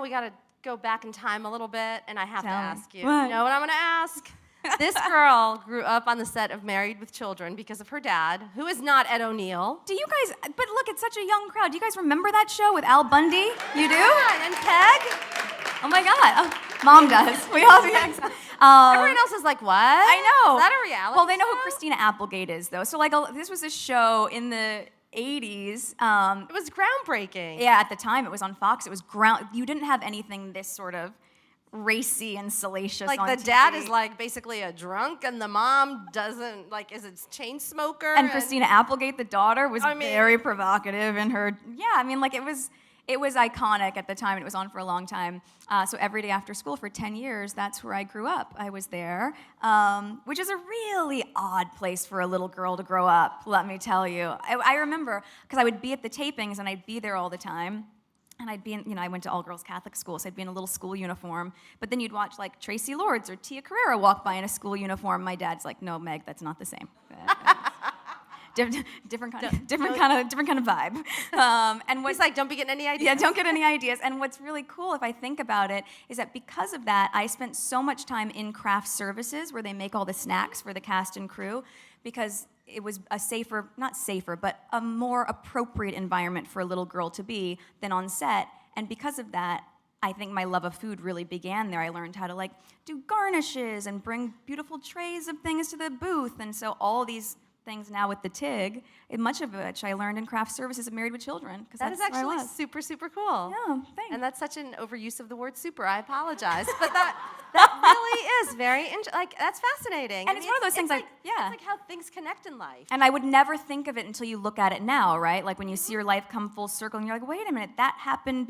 we got to go back in time a little bit, and I have to ask you. What? You know what I'm going to ask? This girl grew up on the set of Married with Children because of her dad, who is not Ed O'Neill. Do you guys, but look, it's such a young crowd. Do you guys remember that show with Al Bundy? You do? Yeah, and Peg? Oh my God. Oh, Mom does. We all do. Everyone else is like, what? I know. Is that a reality Well, they know show? who Christina Applegate is, though. So, like, this was a show in the 80s. It was groundbreaking. Yeah, at the time, it was on Fox. It was you didn't have anything this sort of racy and salacious Like on the TV. dad is like basically a drunk, and the mom doesn't is a chain smoker. And Christina Applegate, the daughter, was very provocative in her. Yeah, I mean, like it was iconic at the time, and it was on for a long time. So every day after school for 10 years, that's where I grew up. I was there, which is a really odd place for a little girl to grow up, let me tell you. I remember, because I would be at the tapings, and I'd be there all the time. And I'd be in, I went to all-girls Catholic school, so I'd be in a little school uniform. But then you'd watch, like, Tracy Lords or Tia Carrera walk by in a school uniform. My dad's like, no, Meg, that's not the same. different kind of vibe. And he's like, don't be getting any ideas. Yeah, don't get any ideas. And what's really cool, if I think about it, is that because of that, I spent so much time in craft services where they make all the snacks for the cast and crew, because it was but a more appropriate environment for a little girl to be than on set. And because of that, I think my love of food really began there. I learned how to do garnishes and bring beautiful trays of things to the booth. And so all these things now with the TIG, much of which I learned in craft services of Married with Children. That is actually super, super cool. Yeah, thanks. And that's such an overuse of the word super. I apologize. But that really is very, that's fascinating. And it's one of those things it's like how things connect in life. And I would never think of it until you look at it now, right? Like when you see your life come full circle and you're like, wait a minute, that happened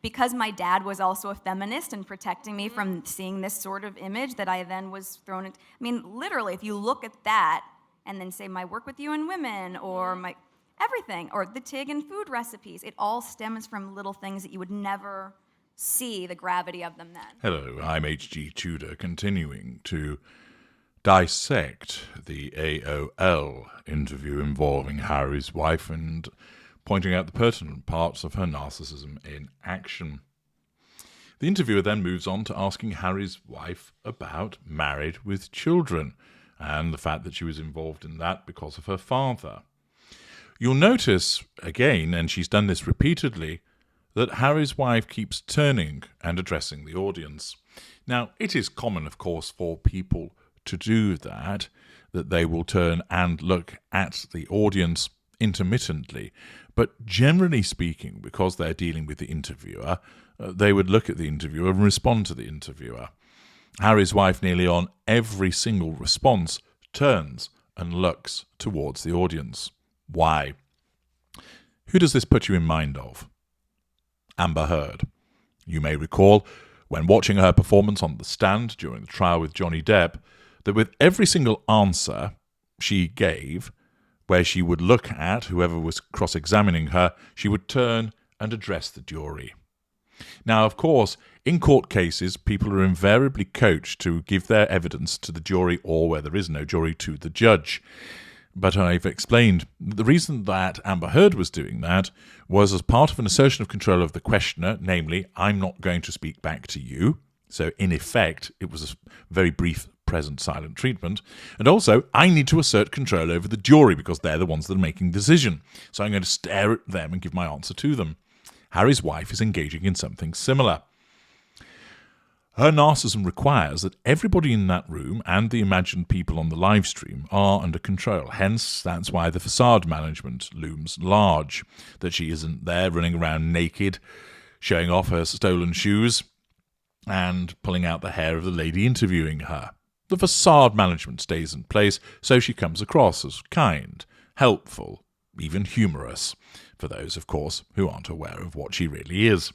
because my dad was also a feminist and protecting me from seeing this sort of image that I then was thrown into. I mean, literally, if you look at that, and then say my work with you and women, or my everything, or the TIG and food recipes. It all stems from little things that you would never see the gravity of them then. Hello, I'm H.G. Tudor, continuing to dissect the AOL interview involving Harry's wife and pointing out the pertinent parts of her narcissism in action. The interviewer then moves on to asking Harry's wife about Married with Children, and the fact that she was involved in that because of her father. You'll notice, again, and she's done this repeatedly, that Harry's wife keeps turning and addressing the audience. Now, it is common, of course, for people to do that they will turn and look at the audience intermittently. But generally speaking, because they're dealing with the interviewer, they would look at the interviewer and respond to the interviewer. Harry's wife, nearly on every single response, turns and looks towards the audience. Why? Who does this put you in mind of? Amber Heard. You may recall, when watching her performance on The Stand during the trial with Johnny Depp, that with every single answer she gave, where she would look at whoever was cross-examining her, she would turn and address the jury. Now, of course, in court cases, people are invariably coached to give their evidence to the jury, or where there is no jury, to the judge. But I've explained the reason that Amber Heard was doing that was as part of an assertion of control of the questioner, namely, I'm not going to speak back to you. So, in effect, it was a very brief present silent treatment. And also, I need to assert control over the jury because they're the ones that are making the decision. So I'm going to stare at them and give my answer to them. Harry's wife is engaging in something similar. Her narcissism requires that everybody in that room and the imagined people on the live stream are under control. Hence, that's why the facade management looms large, that she isn't there running around naked, showing off her stolen shoes and pulling out the hair of the lady interviewing her. The facade management stays in place, so she comes across as kind, helpful, even humorous, for those, of course, who aren't aware of what she really is.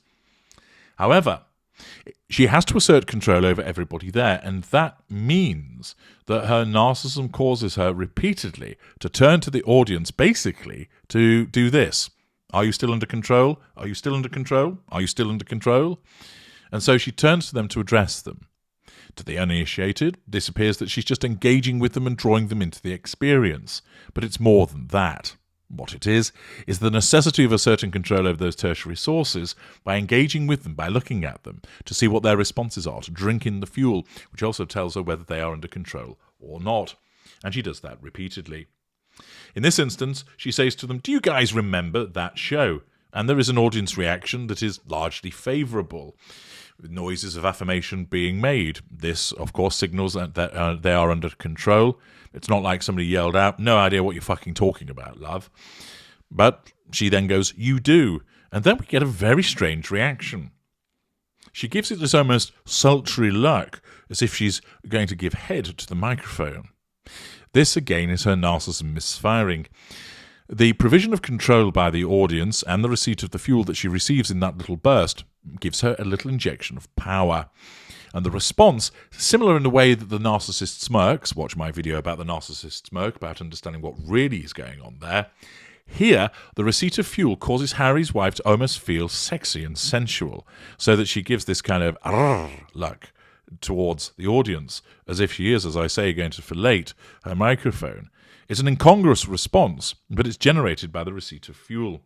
However, she has to assert control over everybody there, and that means that her narcissism causes her repeatedly to turn to the audience basically to do this. Are you still under control? Are you still under control? Are you still under control? And so she turns to them to address them. To the uninitiated, this appears that she's just engaging with them and drawing them into the experience. But it's more than that. What it is the necessity of asserting control over those tertiary sources by engaging with them, by looking at them, to see what their responses are, to drink in the fuel, which also tells her whether they are under control or not. And she does that repeatedly. In this instance, she says to them, "Do you guys remember that show?" And there is an audience reaction that is largely favourable, with noises of affirmation being made. This, of course, signals that they are under control. It's not like somebody yelled out, "No idea what you're fucking talking about, love." But she then goes, "You do." And then we get a very strange reaction. She gives it this almost sultry look, as if she's going to give head to the microphone. This, again, is her narcissism misfiring. The provision of control by the audience and the receipt of the fuel that she receives in that little burst gives her a little injection of power. And the response, similar in the way that the narcissist smirks, watch my video about the narcissist smirk, about understanding what really is going on there. Here, the receipt of fuel causes Harry's wife to almost feel sexy and sensual, so that she gives this kind of look towards the audience, as if she is, as I say, going to fillet her microphone. It's an incongruous response, but it's generated by the receipt of fuel.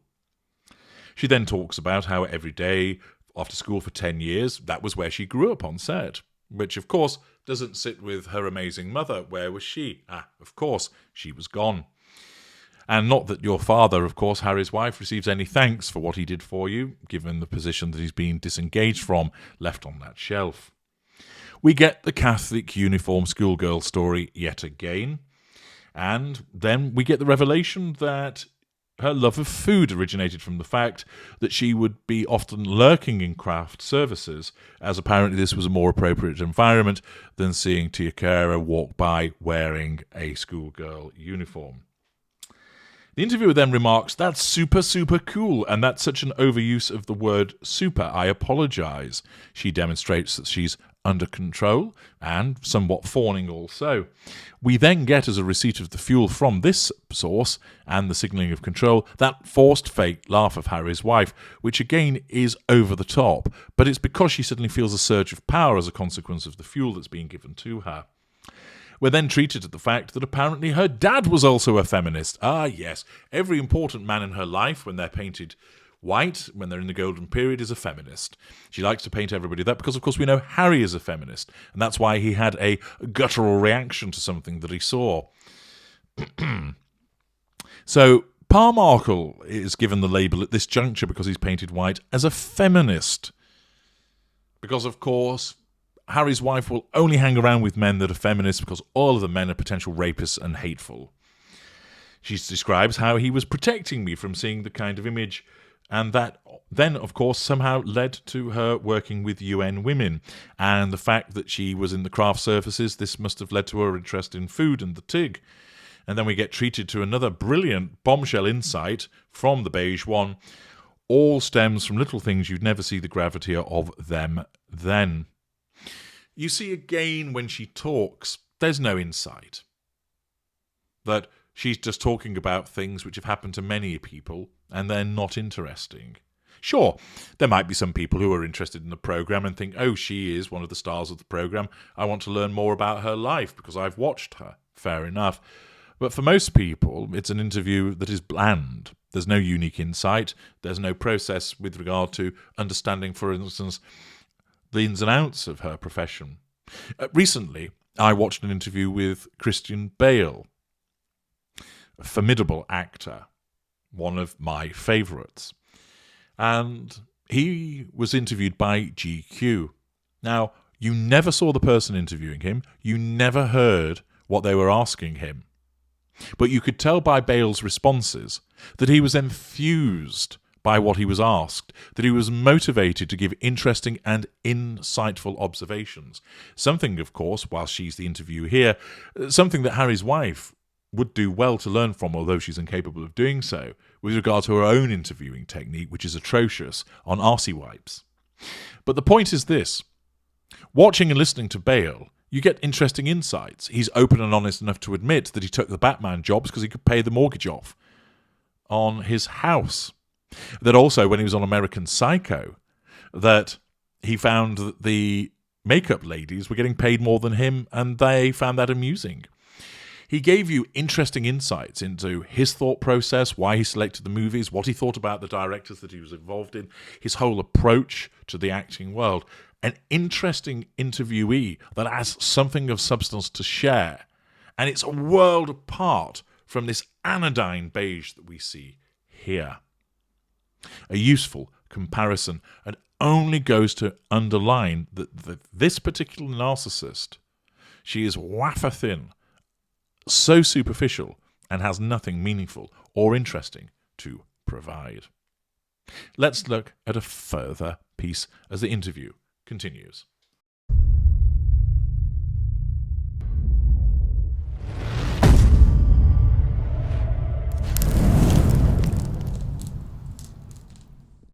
She then talks about how every day after school for 10 years, that was where she grew up on set, which, of course, doesn't sit with her amazing mother. Where was she? Of course, she was gone. And not that your father, of course, Harry's wife, receives any thanks for what he did for you, given the position that he's been disengaged from, left on that shelf. We get the Catholic uniform schoolgirl story yet again. And then we get the revelation that her love of food originated from the fact that she would be often lurking in craft services, as apparently this was a more appropriate environment than seeing Tia Carrera walk by wearing a schoolgirl uniform. The interviewer then remarks, "That's super, super cool, and that's such an overuse of the word super. I apologise." She demonstrates that she's under control and somewhat fawning also. We then get, as a receipt of the fuel from this source and the signalling of control, that forced fake laugh of Harry's wife, which again is over the top, but it's because she suddenly feels a surge of power as a consequence of the fuel that's being given to her. We're then treated to the fact that apparently her dad was also a feminist. Yes, every important man in her life, when they're painted white, when they're in the golden period, is a feminist. She likes to paint everybody that because, of course, we know Harry is a feminist, and that's why he had a guttural reaction to something that he saw. So, Pa Markle is given the label at this juncture, because he's painted white, as a feminist. Because, of course, Harry's wife will only hang around with men that are feminists because all of the men are potential rapists and hateful. She describes how he was protecting me from seeing the kind of image. And that then, of course, somehow led to her working with UN Women. And the fact that she was in the craft services, this must have led to her interest in food and the TIG. And then we get treated to another brilliant bombshell insight from the beige one. All stems from little things you'd never see the gravity of them then. You see, again, when she talks, there's no insight. That she's just talking about things which have happened to many people, and they're not interesting. Sure, there might be some people who are interested in the programme and think, "Oh, she is one of the stars of the programme. I want to learn more about her life because I've watched her." Fair enough. But for most people, it's an interview that is bland. There's no unique insight. There's no process with regard to understanding, for instance, the ins and outs of her profession. Recently, I watched an interview with Christian Bale, a formidable actor, one of my favourites. And he was interviewed by GQ. Now, you never saw the person interviewing him. You never heard what they were asking him. But you could tell by Bale's responses that he was enthused by what he was asked, that he was motivated to give interesting and insightful observations. Something, of course, while she's the interview here, something that Harry's wife would do well to learn from, although she's incapable of doing so, with regard to her own interviewing technique, which is atrocious, on arsey wipes. But the point is this. Watching and listening to Bale, you get interesting insights. He's open and honest enough to admit that he took the Batman jobs because he could pay the mortgage off on his house. That also, when he was on American Psycho, that he found that the makeup ladies were getting paid more than him, and they found that amusing. He gave you interesting insights into his thought process, why he selected the movies, what he thought about the directors that he was involved in, his whole approach to the acting world. An interesting interviewee that has something of substance to share. And it's a world apart from this anodyne beige that we see here. A useful comparison, and only goes to underline that this particular narcissist, she is wafer thin, so superficial, and has nothing meaningful or interesting to provide. Let's look at a further piece as the interview continues.